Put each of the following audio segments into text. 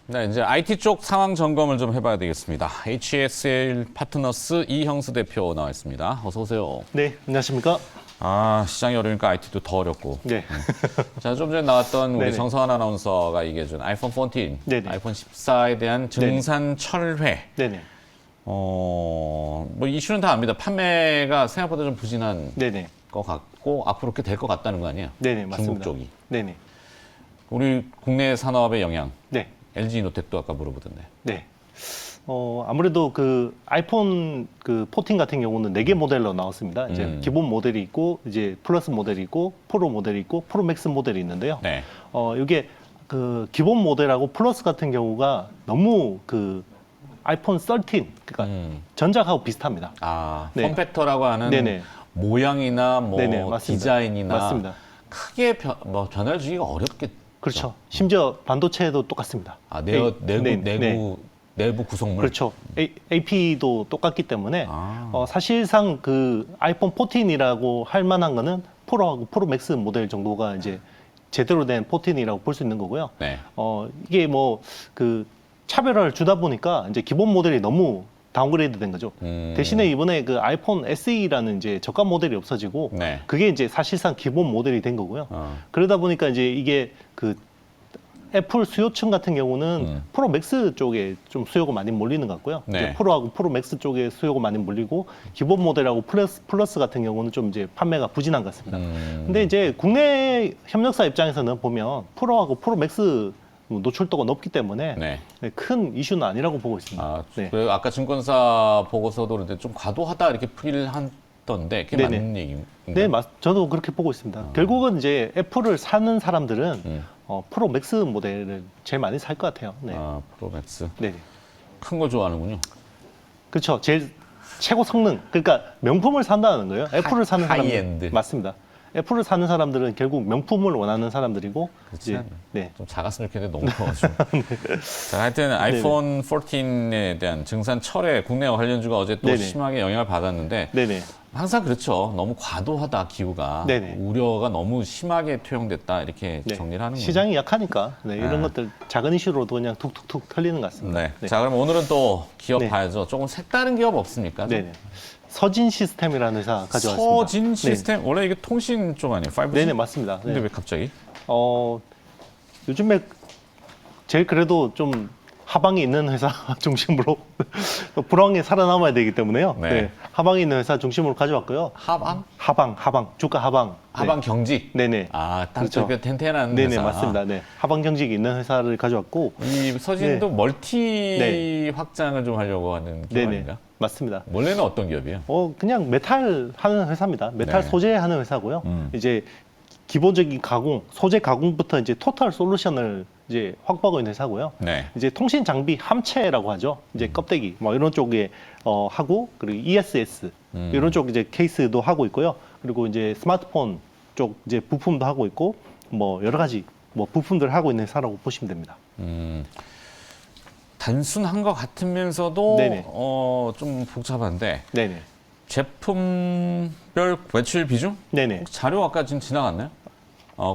네, 이제 IT 쪽 상황 점검을 좀 해봐야 되겠습니다. HSL 파트너스 이형수 대표 나와 있습니다. 어서 오세요. 네, 안녕하십니까? 아, 시장이 어려우니까 IT도 더 어렵고. 네. 자, 좀 전에 나왔던 우리 네네. 정성환 아나운서가 얘기해 준 아이폰 14, 네네. 아이폰 14에 대한 증산 철회. 네네. 뭐 이슈는 다 압니다. 판매가 생각보다 좀 부진한 네네. 것 같고 앞으로 그렇게 될 것 같다는 거 아니에요? 네네, 중국 맞습니다. 쪽이. 네네. 우리 국내 산업의 영향. 네. LG 이노텍도 아까 물어보던데. 네. 아무래도 그 아이폰 그 14 같은 경우는 4개 모델로 나왔습니다. 이제 기본 모델이 있고, 이제 플러스 모델이 있고, 프로 모델이 있고, 프로 맥스 모델이 있는데요. 네. 이게 그 기본 모델하고 플러스 같은 경우가 너무 그 아이폰 13, 그러니까 전작하고 비슷합니다. 아, 네. 폼팩터라고 하는 네네. 모양이나 뭐 네네, 맞습니다. 디자인이나 맞습니다. 크게 변화를 주기가 어렵겠죠. 그렇죠. 심지어 반도체도 똑같습니다. 아, 내부 네. 내부 구성물. 그렇죠. AP도 똑같기 때문에 아. 사실상 그 아이폰 14이라고 할 만한 거는 프로하고 프로 맥스 모델 정도가 이제 제대로 된 14이라고 볼 수 있는 거고요. 네. 이게 뭐 그 차별화를 주다 보니까 이제 기본 모델이 너무 다운그레이드 된 거죠. 대신에 이번에 그 아이폰 SE라는 이제 저가 모델이 없어지고 네. 그게 이제 사실상 기본 모델이 된 거고요. 그러다 보니까 이제 이게 그 애플 수요층 같은 경우는 프로 맥스 쪽에 좀 수요가 많이 몰리는 것 같고요. 네. 이제 프로하고 프로 맥스 쪽에 수요가 많이 몰리고 기본 모델하고 플러스 같은 경우는 좀 이제 판매가 부진한 것 같습니다. 근데 이제 국내 협력사 입장에서는 보면 프로하고 프로 맥스 노출도가 높기 때문에 네. 큰 이슈는 아니라고 보고 있습니다. 아, 네. 그래요? 아까 증권사 보고서도 그런데 좀 과도하다 이렇게 풀이를 하던데 그게 네네. 맞는 얘기인가요? 네, 저도 그렇게 보고 있습니다. 결국은 이제 애플을 사는 사람들은 프로 맥스 모델을 제일 많이 살 것 같아요. 네. 아, 프로맥스. 네. 큰 거 좋아하는군요. 그렇죠. 제일 최고 성능. 그러니까 명품을 산다는 거예요. 애플을 사는 사람들. 하이엔드. 맞습니다. 애플을 사는 사람들은 결국 명품을 원하는 사람들이고. 그렇지 이제, 않아요. 네. 좀 작았으면 좋겠는데 너무 커가지고. 자, 하여튼 아이폰 14에 대한 증산 철회 국내 관련주가 어제 또 네네. 심하게 영향을 받았는데 네네. 항상 그렇죠. 너무 과도하다 기후가. 네네. 우려가 너무 심하게 투영됐다 이렇게 네. 정리를 하는 거예요. 시장이 약하니까 네, 이런 아. 것들 작은 이슈로도 그냥 툭툭툭 털리는 것 같습니다. 네. 네. 자, 그럼 오늘은 또 기업 네. 봐야죠. 조금 색다른 기업 없습니까? 좀? 네네. 서진 시스템이라는 회사 가져왔습니다. 서진 시스템 원래 이게 통신 쪽 아니에요? 5G? 네네, 맞습니다. 근데 네. 왜 갑자기? 요즘에 제일 그래도 좀 하방이 있는 회사 중심으로 불황에 살아남아야 되기 때문에요. 네. 네. 하방이 있는 회사 중심으로 가져왔고요. 하방? 주가 하방. 하방 경직? 네네. 아, 딱 그렇죠. 저게 텐텐한 네네, 회사. 맞습니다. 네. 하방 경직이 있는 회사를 가져왔고. 이 서진도 네. 멀티 네. 확장을 좀 하려고 하는 기업 네네. 아닌가? 맞습니다. 원래는 어떤 기업이에요? 그냥 메탈 하는 회사입니다. 메탈 네. 소재하는 회사고요. 이제 기본적인 가공, 소재 가공부터 이제 토탈 솔루션을 이제 확보하고 있는 회사고요. 네. 이제 통신 장비 함체라고 하죠. 이제 껍데기 뭐 이런 쪽에 하고 그리고 ESS 이런 쪽 이제 케이스도 하고 있고요. 그리고 이제 스마트폰 쪽 이제 부품도 하고 있고 뭐 여러 가지 뭐 부품들 하고 있는 회사라고 보시면 됩니다. 단순한 것 같으면서도 네네. 좀 복잡한데 네네. 제품별 매출 비중? 네네. 혹시 자료 아까 지금 지나갔나요?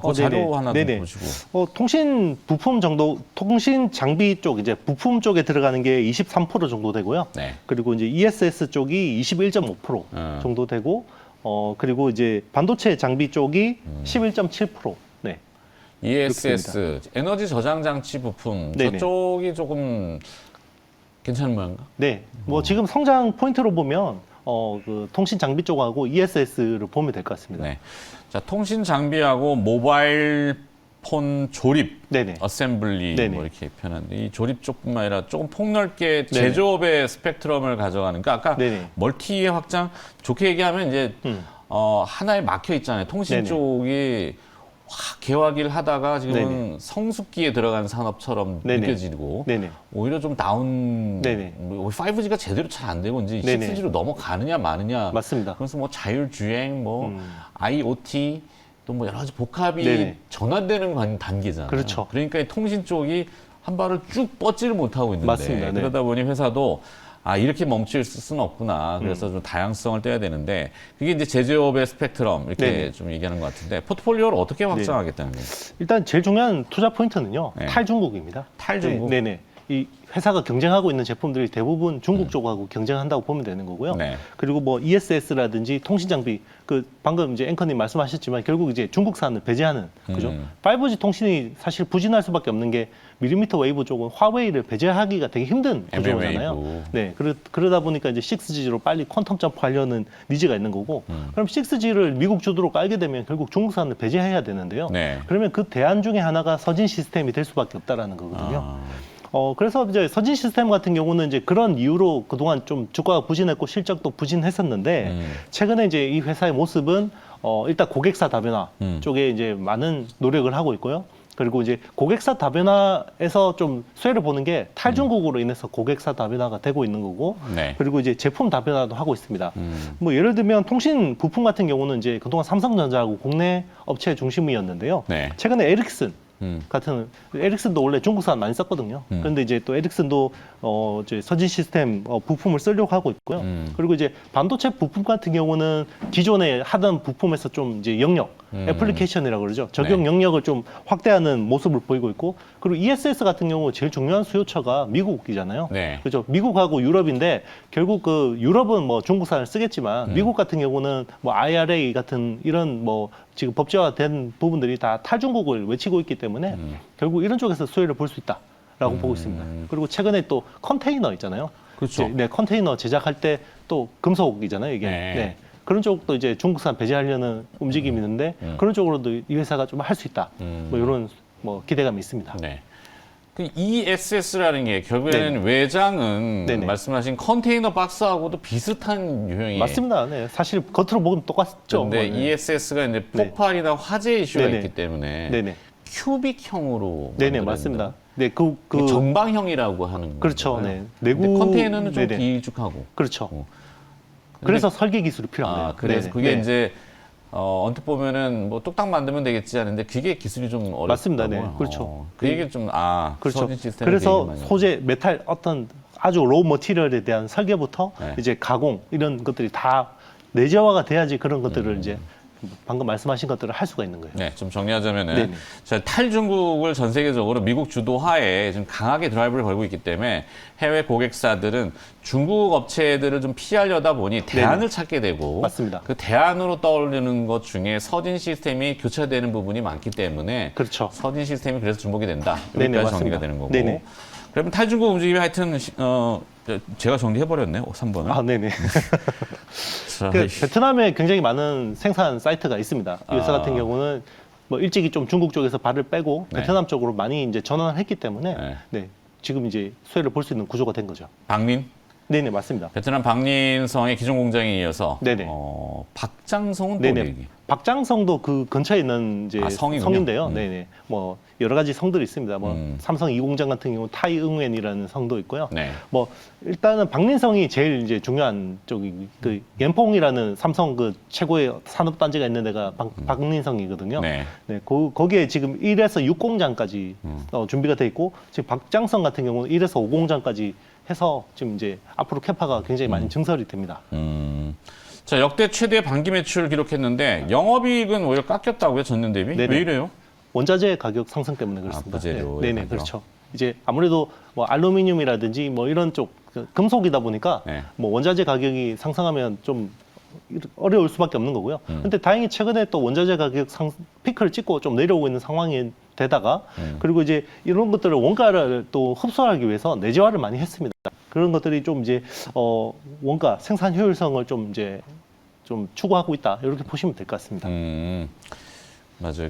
그 자료 네네. 하나 좀 네네. 보시고. 통신 부품 정도, 통신 장비 쪽 이제 부품 쪽에 들어가는 게 23% 정도 되고요. 네. 그리고 이제 ESS 쪽이 21.5% 정도 되고, 그리고 이제 반도체 장비 쪽이 11.7%. 네. ESS 에너지 저장 장치 부품 네네. 저쪽이 조금 괜찮은 모양인가? 네. 뭐 지금 성장 포인트로 보면 그 통신 장비 쪽하고 ESS를 보면 될 것 같습니다. 네. 자, 통신 장비하고 모바일 폰 조립, 네네. 어셈블리 네네. 뭐 이렇게 표현하는데 이 조립 쪽뿐만 아니라 조금 폭넓게 네네. 제조업의 스펙트럼을 가져가는 그러니까 아까 네네. 멀티의 확장 좋게 얘기하면 이제 하나에 막혀 있잖아요. 통신 네네. 쪽이 확 개화기를 하다가 지금은 네네. 성숙기에 들어간 산업처럼 네네. 느껴지고 네네. 오히려 좀 다운 네네. 5G가 제대로 잘 안 되고 이제 네네. 6G로 넘어가느냐 마느냐 맞습니다. 그래서 뭐 자율주행 뭐 IoT 또 뭐 여러 가지 복합이 네네. 전환되는 단계잖아요. 그렇죠. 그러니까 이 통신 쪽이 한 발을 쭉 뻗지를 못하고 있는데 맞습니다. 네. 그러다 보니 회사도 이렇게 멈출 수는 없구나. 그래서 좀 다양성을 떼야 되는데 그게 이제 제조업의 스펙트럼 이렇게 네네. 좀 얘기하는 것 같은데 포트폴리오를 어떻게 확장하겠다는 거예요? 일단 제일 중요한 투자 포인트는요. 네. 탈중국입니다. 탈중국? 네네. 이 회사가 경쟁하고 있는 제품들이 대부분 중국 쪽하고 경쟁한다고 보면 되는 거고요. 네. 그리고 뭐 ESS라든지 통신 장비, 그 방금 이제 앵커님 말씀하셨지만 결국 이제 중국산을 배제하는 그죠? 5G 통신이 사실 부진할 수밖에 없는 게 밀리미터 웨이브 쪽은 화웨이를 배제하기가 되게 힘든 구조잖아요. 웨이브. 네, 그러다 보니까 이제 6G로 빨리 퀀텀 점프하려는 니즈가 있는 거고, 그럼 6G를 미국 주도로 깔게 되면 결국 중국산을 배제해야 되는데요. 네. 그러면 그 대안 중에 하나가 서진 시스템이 될 수밖에 없다라는 거거든요. 그래서 이제 서진 시스템 같은 경우는 이제 그런 이유로 그동안 좀 주가가 부진했고 실적도 부진했었는데 최근에 이제 이 회사의 모습은 일단 고객사 다변화 쪽에 이제 많은 노력을 하고 있고요. 그리고 이제 고객사 다변화에서 좀 수혜를 보는 게 탈중국으로 인해서 고객사 다변화가 되고 있는 거고, 네. 그리고 이제 제품 다변화도 하고 있습니다. 뭐 예를 들면 통신 부품 같은 경우는 이제 그동안 삼성전자하고 국내 업체 중심이었는데요. 네. 최근에 에릭슨 같은 에릭슨도 원래 중국산 많이 썼거든요. 그런데 이제 또 에릭슨도 이제 서진 시스템 부품을 쓰려고 하고 있고요. 그리고 이제 반도체 부품 같은 경우는 기존에 하던 부품에서 좀 이제 영역 애플리케이션이라고 그러죠. 적용 네. 영역을 좀 확대하는 모습을 보이고 있고, 그리고 ESS 같은 경우 제일 중요한 수요처가 미국이잖아요. 네. 그렇죠. 미국하고 유럽인데 결국 그 유럽은 뭐 중국산을 쓰겠지만 미국 같은 경우는 뭐 IRA 같은 이런 뭐 지금 법제화된 부분들이 다 탈중국을 외치고 있기 때문에 결국 이런 쪽에서 수혜를 볼 수 있다라고 보고 있습니다. 그리고 최근에 또 컨테이너 있잖아요. 그렇죠. 네, 컨테이너 제작할 때 또 금속이잖아요, 이게. 네. 네. 그런 쪽도 이제 중국산 배제하려는 움직임이 있는데 그런 쪽으로도 이 회사가 좀 할 수 있다. 뭐 이런 뭐 기대감이 있습니다. 네. 그 ESS라는 게 결국에는 외장은 네네. 말씀하신 컨테이너 박스하고도 비슷한 유형이 맞습니다. 네. 사실 겉으로 보면 똑같죠. 근데 뭐, 네. ESS가 이제 네. 폭발이나 화재 이슈가 네네. 있기 때문에 네네. 큐빅형으로 네네, 만들어야 맞습니다. 된다. 네, 그게 정방형이라고 하는 그렇죠. 건가요? 네. 근데 내구 컨테이너는 좀 네네. 길쭉하고. 그렇죠. 근데- 그래서 설계 기술이 필요합니다. 그래서 네네. 그게 네. 이제 언뜻 보면은 뭐 뚝딱 만들면 되겠지 하는데 그게 기술이 좀 어렵다고요. 맞습니다. 네. 그렇죠. 그 얘기 좀 그렇죠. 서진 시스템 그래서 소재, 메탈 어떤 아주 로우 머티리얼에 대한 설계부터 네. 이제 가공 이런 것들이 다 내재화가 돼야지 그런 것들을 이제 방금 말씀하신 것들을 할 수가 있는 거예요. 네, 좀 정리하자면은 네네. 자, 탈중국을 전 세계적으로 미국 주도하에 지금 강하게 드라이브를 걸고 있기 때문에 해외 고객사들은 중국 업체들을 좀 피하려다 보니 대안을 찾게 되고 맞습니다. 그 대안으로 떠오르는 것 중에 서진 시스템이 교차되는 부분이 많기 때문에 그렇죠. 서진 시스템이 그래서 주목이 된다. 네네, 여기까지 정리가 맞습니다. 되는 거고. 네네. 그러면 탈중국 움직임이 하여튼 제가 정리해버렸네요. 3번을. 아, 네네. 자, 그 베트남에 굉장히 많은 생산 사이트가 있습니다. 이 회사 같은 경우는 뭐 일찍이 좀 중국 쪽에서 발을 빼고 네. 베트남 쪽으로 많이 이제 전환을 했기 때문에 네. 네, 지금 이제 수혜를 볼 수 있는 구조가 된 거죠. 박린? 네네, 맞습니다. 베트남 박린성의 기존 공장에 이어서 네네. 박장성은 또 네네. 얘기. 박장성도 그 근처에 있는 이제 성이군요. 성인데요. 네네. 뭐 여러 가지 성들이 있습니다. 뭐 삼성 이 공장 같은 경우 타이응웬이라는 성도 있고요. 네. 뭐 일단은 박린성이 제일 이제 중요한 쪽이 그 연봉이라는 삼성 그 최고의 산업 단지가 있는 데가 박린성이거든요. 네. 네, 거기에 지금 1에서 6공장까지 준비가 돼 있고 지금 박장성 같은 경우는 1에서 5공장까지 해서 지금 이제 앞으로 캐파가 굉장히 많이 증설이 됩니다. 자, 역대 최대 반기 매출 기록했는데 영업이익은 오히려 깎였다고요, 전년 대비? 네네. 왜 이래요? 원자재 가격 상승 때문에 그렇습니다. 부재료의 네네, 가격. 그렇죠. 이제 아무래도 뭐 알루미늄이라든지 뭐 이런 쪽그 금속이다 보니까 네. 뭐 원자재 가격이 상승하면 좀 어려울 수밖에 없는 거고요. 근데 다행히 최근에 또 원자재 가격 피크를 찍고 좀 내려오고 있는 상황이 되다가 그리고 이제 이런 것들을 원가를 또 흡수하기 위해서 내재화를 많이 했습니다. 그런 것들이 좀 이제 원가 생산 효율성을 좀 이제 좀 추구하고 있다 이렇게 보시면 될 것 같습니다. 맞아요.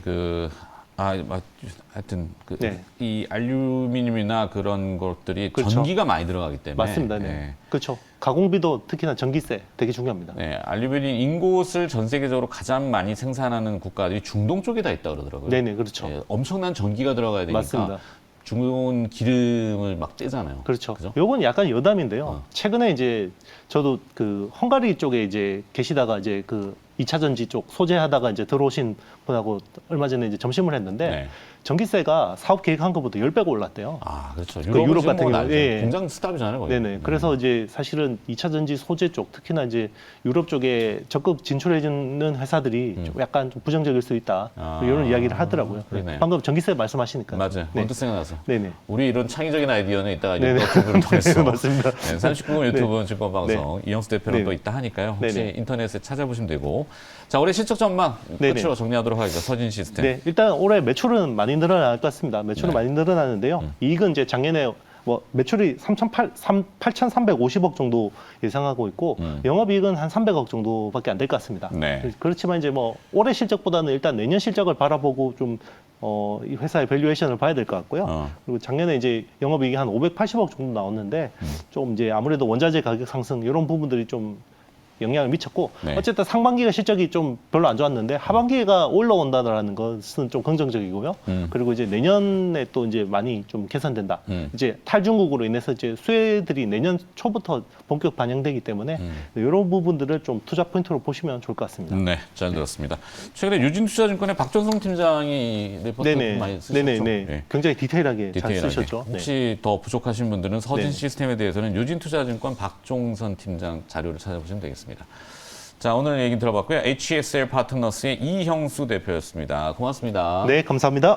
하여튼 네. 이 알루미늄이나 그런 것들이 그렇죠. 전기가 많이 들어가기 때문에 맞습니다. 네. 그렇죠. 가공비도 특히나 전기세 되게 중요합니다. 네, 알루미늄 인곳을 전 세계적으로 가장 많이 생산하는 국가들이 중동 쪽에 다 있다 그러더라고요. 네네, 그렇죠. 네, 엄청난 전기가 들어가야 되니까 맞습니다. 중동 기름을 막 떼잖아요. 그렇죠. 그죠? 요건 약간 여담인데요. 최근에 이제 저도 그 헝가리 쪽에 이제 계시다가 이제 그 2차 전지 쪽 소재하다가 이제 들어오신 분하고 얼마 전에 이제 점심을 했는데 네. 전기세가 사업 계획한 것보다 10배가 올랐대요. 아, 그렇죠. 유럽 같은 경우, 예. 예. 공장 스탑이잖아요, 거의. 네네. 그래서 이제 사실은 2차 전지 소재 쪽, 특히나 이제 유럽 쪽에 적극 진출해주는 회사들이 좀 약간 좀 부정적일 수 있다. 아, 이런 이야기를 하더라고요. 그러네. 방금 전기세 말씀하시니까. 맞아요. 네. 언뜻 생각나서. 네네. 우리 이런 창의적인 아이디어는 이따가 네네. 유튜브를 통해서 맞습니다. 네, 39분 유튜브 증권방송 이영수 대표랑 네네. 또 있다 하니까요. 혹시 네네. 인터넷에 찾아보시면 되고. 자, 올해 실적 전망 네네. 끝으로 정리하도록 하겠습니다. 서진 시스템. 네, 일단 올해 매출은 많이 늘어날 것 같습니다. 매출은 네. 많이 늘어나는데요. 이익은 이제 작년에 뭐 매출이 8,350억 정도 예상하고 있고 영업이익은 한 300억 정도밖에 안 될 것 같습니다. 네. 그렇지만 이제 뭐 올해 실적보다는 일단 내년 실적을 바라보고 좀 이 회사의 밸류에이션을 봐야 될 것 같고요. 그리고 작년에 이제 영업이익이 한 580억 정도 나왔는데 좀 이제 아무래도 원자재 가격 상승 이런 부분들이 좀 영향을 미쳤고 네. 어쨌든 상반기가 실적이 좀 별로 안 좋았는데 하반기가 올라온다라는 것은 좀 긍정적이고요. 그리고 이제 내년에 또 이제 많이 좀 개선된다. 이제 탈중국으로 인해서 이제 수혜들이 내년 초부터 본격 반영되기 때문에 이런 부분들을 좀 투자 포인트로 보시면 좋을 것 같습니다. 네, 잘 들었습니다. 최근에 유진투자증권의 박전성 팀장이 리포트 많이 쓰셨죠? 네네. 예. 굉장히 디테일하게 잘 디테일하게. 쓰셨죠. 네. 혹시 더 부족하신 분들은 서진 네. 시스템에 대해서는 유진투자증권 박종선 팀장 자료를 찾아보시면 되겠습니다. 자, 오늘 얘기 들어봤고요. HSL 파트너스의 이형수 대표였습니다. 고맙습니다. 네, 감사합니다.